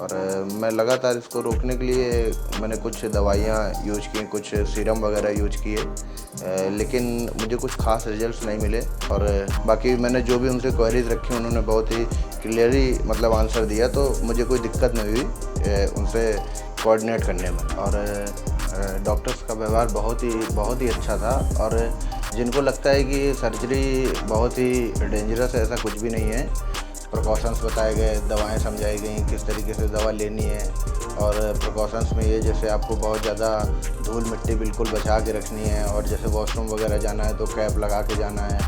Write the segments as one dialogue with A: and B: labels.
A: और मैं लगातार इसको रोकने के लिए मैंने कुछ दवाइयाँ यूज की, कुछ सीरम वगैरह यूज किए, लेकिन मुझे कुछ खास रिजल्ट्स नहीं मिले। और बाकी मैंने जो भी उनसे क्वेरीज रखी उन्होंने बहुत ही क्लियरली मतलब आंसर दिया, तो मुझे कोई दिक्कत नहीं हुई उनसे कोऑर्डिनेट करने में। और डॉक्टर्स का व्यवहार बहुत ही अच्छा था। और जिनको लगता है कि सर्जरी बहुत ही डेंजरस है, ऐसा कुछ भी नहीं है। प्रिकॉशंस बताए गए, दवाएं समझाई गई किस तरीके से दवा लेनी है। और प्रिकॉशंस में ये जैसे आपको बहुत ज़्यादा धूल मिट्टी बिल्कुल बचा के रखनी है, और जैसे वॉशरूम वगैरह जाना है तो कैप लगा के जाना है।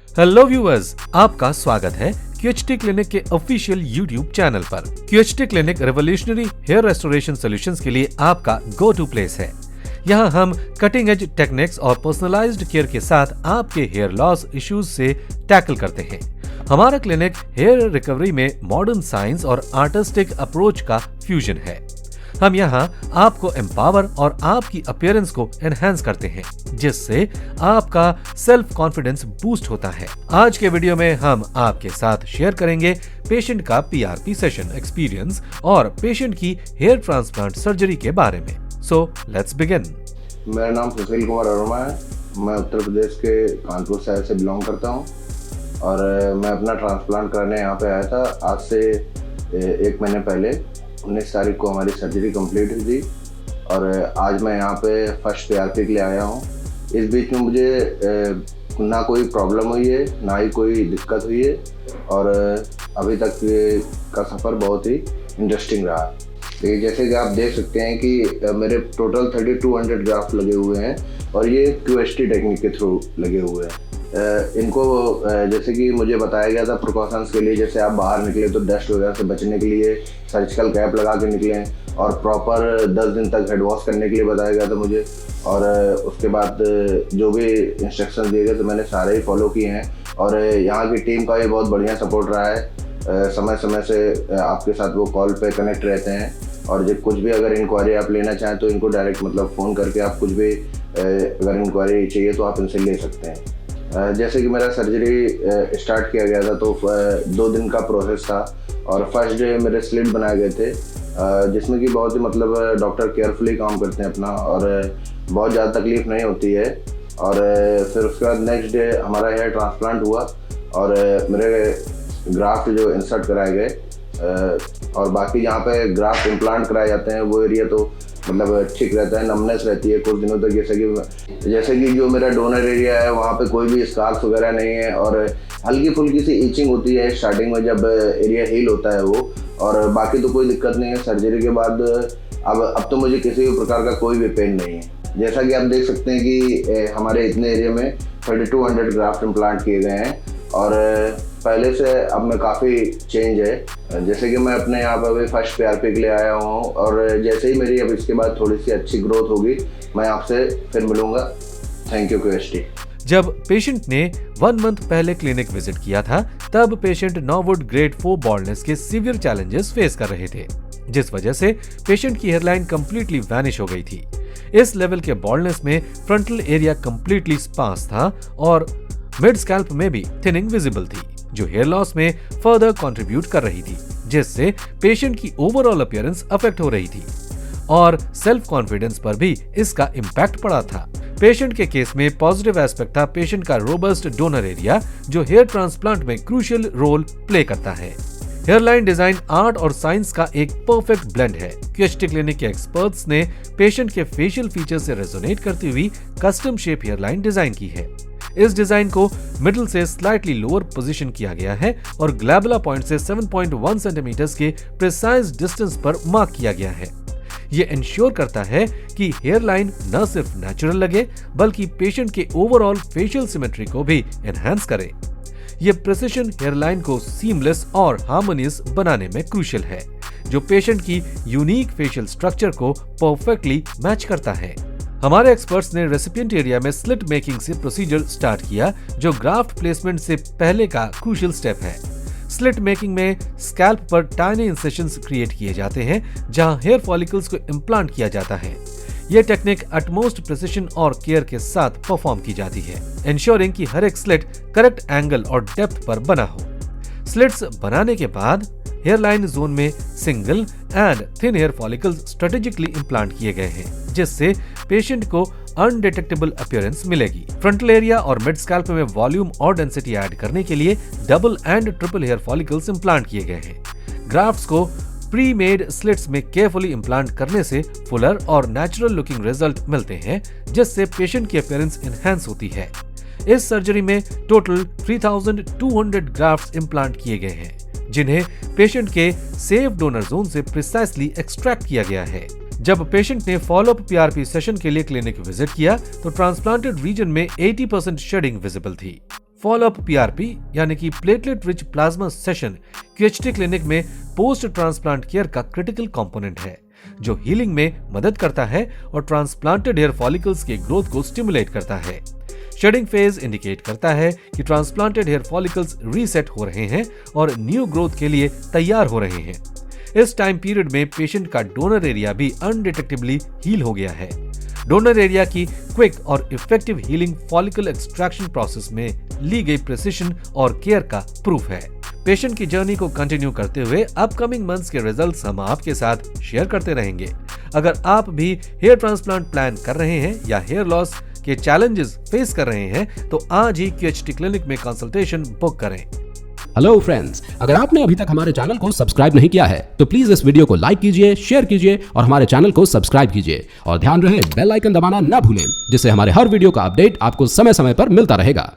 B: हेलो व्यूअर्स, आपका स्वागत है QHT क्लिनिक के ऑफिशियल YouTube चैनल पर। QHT clinic revolutionary hair restoration solutions के लिए आपका गो टू प्लेस है। यहाँ हम कटिंग एज टेक्निक्स और पर्सनलाइज्ड केयर के साथ आपके हेयर लॉस इश्यूज से टैकल करते हैं। हमारा क्लिनिक हेयर रिकवरी में मॉडर्न साइंस और आर्टिस्टिक अप्रोच का फ्यूजन है। हम यहाँ आपको एम्पावर और आपकी अपीयरेंस को एनहांस करते हैं, जिससे आपका सेल्फ कॉन्फिडेंस बूस्ट होता है। आज के वीडियो में हम आपके साथ शेयर करेंगे पेशेंट का PRP सेशन एक्सपीरियंस और पेशेंट की हेयर ट्रांसप्लांट सर्जरी के बारे में। So let's begin.
A: मेरा नाम सुशील कुमार वर्मा है। मैं उत्तर प्रदेश के कानपुर शहर से बिलोंग करता हूँ, और मैं अपना ट्रांसप्लांट कराने यहाँ पे आया था। आज से 1 महीने पहले 19 तारीख को हमारी सर्जरी कंप्लीट हुई थी, और आज मैं यहाँ पे फर्स्ट PRP के लिए आया हूँ। इस बीच में मुझे ना कोई प्रॉब्लम हुई है, ना ही कोई दिक्कत हुई है, और अभी तक का सफ़र बहुत ही इंटरेस्टिंग रहा। तो जैसे कि आप देख सकते हैं कि मेरे टोटल 3200 ग्राफ्ट लगे हुए हैं, और ये QHT टेक्निक के थ्रू लगे हुए हैं। इनको जैसे कि मुझे बताया गया था प्रिकॉशंस के लिए, जैसे आप बाहर निकले तो डस्ट वगैरह से बचने के लिए सर्जिकल कैप लगा के निकलें, और प्रॉपर 10 दिन तक हेड वॉश करने के लिए बताया गया था मुझे। और उसके बाद जो भी इंस्ट्रक्शन दिए गए तो मैंने सारे ही फॉलो किए हैं। और यहाँ की टीम का भी बहुत बढ़िया सपोर्ट रहा है। समय समय से आपके साथ वो कॉल पे कनेक्ट रहते हैं, और जब कुछ भी अगर इंक्वायरी आप लेना चाहें तो इनको डायरेक्ट मतलब फ़ोन करके आप कुछ भी अगर इंक्वायरी चाहिए तो आप इनसे ले सकते हैं। जैसे कि मेरा सर्जरी स्टार्ट किया गया था तो 2 दिन का प्रोसेस था, और फर्स्ट डे मेरे स्लिट बनाए गए थे, जिसमें कि बहुत ही मतलब डॉक्टर केयरफुली काम करते हैं अपना, और बहुत ज़्यादा तकलीफ नहीं होती है। और फिर उसके बाद नेक्स्ट डे हमारा हेयर ट्रांसप्लांट हुआ, और मेरे ग्राफ्ट जो इंसर्ट कराए गए, और बाकी जहाँ पे ग्राफ्ट इम्प्लांट कराए जाते हैं वो एरिया तो मतलब ठीक रहता है, नमनेस रहती है कुछ दिनों तक। जैसे कि जो मेरा डोनर एरिया है वहाँ पे कोई भी स्कार्स वगैरह नहीं है, और हल्की फुल्की सी ईचिंग होती है स्टार्टिंग में जब एरिया हील होता है वो, और बाकी तो कोई दिक्कत नहीं है। सर्जरी के बाद अब तो मुझे किसी भी प्रकार का कोई भी पेन नहीं है। जैसा कि आप देख सकते हैं कि हमारे इतने एरिया में 3200 ग्राफ्ट इम्प्लांट किए गए हैं, और पहले से अब में काफ़ी चेंज है। जैसे कि मैं अपने यहाँ पर अभी फर्स्ट PRP के लिए आया हूँ, और जैसे ही मेरी अब इसके बाद थोड़ी सी अच्छी ग्रोथ होगी मैं आपसे फिर मिलूँगा। Thank you QHT।
B: जब पेशेंट ने 1 मंथ पहले क्लिनिक विजिट किया था, तब पेशेंट नॉर्वुड ग्रेड 4 बॉल्डनेस के सीवियर चैलेंजेस फेस कर रहे थे, जिस वजह से पेशेंट की हेयरलाइन कंप्लीटली वैनिश हो गई थी। इस लेवल के बॉल्डनेस में फ्रंटल एरिया कंप्लीटली स्पार्स था, और मिड स्कैल्प में भी थिनिंग विजिबल थी, जो हेयर लॉस में फर्दर कंट्रीब्यूट कर रही थी, जिससे पेशेंट की ओवरऑल अपीयरेंस अफेक्ट हो रही थी, और सेल्फ कॉन्फिडेंस पर भी इसका इम्पैक्ट पड़ा था। पेशेंट के केस में पॉजिटिव एस्पेक्ट था पेशेंट का रोबस्ट डोनर एरिया, जो हेयर ट्रांसप्लांट में क्रूशियल रोल प्ले करता है। हेयरलाइन डिजाइन आर्ट और साइंस का एक परफेक्ट ब्लेंड है। QHT क्लिनिक के एक्सपर्ट्स ने पेशेंट के फेशियल फीचर से रेजोनेट करती हुई कस्टम शेप हेयरलाइन डिजाइन की है। इस डिजाइन को मिडिल से स्लाइटली लोअर पोजीशन किया गया है, और ग्लैबुला पॉइंट से 7.1 सेंटीमीटर्स के प्रिसाइज डिस्टेंस पर मार्क किया गया है। ये इंश्योर करता है कि हेयरलाइन न सिर्फ नेचुरल लगे, बल्कि पेशेंट के ओवरऑल फेशियल सिमेट्री को भी एनहांस करे। ये प्रिसिशन हेयरलाइन को सीमलेस और हार्मोनियस बनाने में क्रूशियल है, जो पेशेंट की यूनिक फेशियल स्ट्रक्चर को परफेक्टली मैच करता है। हमारे एक्सपर्ट्स ने रेसिपिएंट एरिया में स्लिट मेकिंग से प्रोसीजर स्टार्ट किया, जो ग्राफ्ट प्लेसमेंट से पहले का क्रूशियल स्टेप है। स्लिट मेकिंग में स्कैल्प पर टाइनी इंसेशंस क्रिएट किए जाते हैं, जहां हेयर फॉलिकल्स को इम्प्लांट किया जाता है। ये टेक्निक अटमोस्ट प्रिसिशन और केयर के साथ परफॉर्म की जाती है, इंश्योरिंग कि हर एक स्लिट करेक्ट एंगल और डेप्थ पर बना हो। स्लिट्स बनाने के बाद हेयरलाइन जोन में single and thin hair follicles strategically implant किए गए हैं, जिससे पेशेंट को अनडिटेक्टेबल अपीयरेंस मिलेगी। फ्रंटल एरिया और मिड स्कैल्प में वॉल्यूम और डेंसिटी ऐड करने के लिए double and triple hair follicles implant किए गए हैं। ग्राफ्ट्स को प्री मेड स्लिट्स में केयरफुली इम्प्लांट करने से फुलर और नेचुरल लुकिंग रिजल्ट मिलते हैं, जिससे पेशेंट की अपीयरेंस एनहांस होती है। इस सर्जरी में टोटल 3200 ग्राफ्ट्स इम्प्लांट किए गए हैं, जिन्हें पेशेंट के सेफ डोनर जोन से प्रिसाइसली एक्सट्रैक्ट किया गया है। जब पेशेंट ने फॉलोअप पीआरपी सेशन के लिए क्लिनिक विजिट किया तो ट्रांसप्लांटेड रीजन में 80% शेडिंग विजिबल थी। फॉलोअप पीआरपी यानी कि platelet rich plasma session QHT clinic में पोस्ट ट्रांसप्लांट केयर का क्रिटिकल कंपोनेंट है, जो हीलिंग में मदद करता है और ट्रांसप्लांटेड हेयर फॉलिकल्स के ग्रोथ को स्टिमुलेट करता है। शेडिंग फेज इंडिकेट करता है कि ट्रांसप्लांटेड हेयर फॉलिकल्स रीसेट हो रहे हैं और न्यू ग्रोथ के लिए तैयार हो रहे हैं। इस टाइम पीरियड में पेशेंट का डोनर एरिया भी अनडिटेक्टेबली हील हो गया है। डोनर एरिया की क्विक और effective healing follicle extraction process में ली गई प्रिसिशन और केयर का प्रूफ है। पेशेंट की जर्नी को कंटिन्यू करते हुए अपकमिंग मंथ्स के रिजल्ट्स हम आपके साथ शेयर करते रहेंगे। अगर आप भी हेयर ट्रांसप्लांट प्लान कर रहे हैं या हेयर लॉस के चैलेंजेस फेस कर रहे हैं तो आज ही क्यूएचटी क्लिनिक में कंसल्टेशन बुक करें।
C: हेलो फ्रेंड्स, अगर आपने अभी तक हमारे चैनल को सब्सक्राइब नहीं किया है तो प्लीज इस वीडियो को लाइक कीजिए, शेयर कीजिए और हमारे चैनल को सब्सक्राइब कीजिए और ध्यान रहे बेल आइकन दबाना ना भूलें, जिससे हमारे हर वीडियो का अपडेट आपको समय समय पर मिलता रहेगा।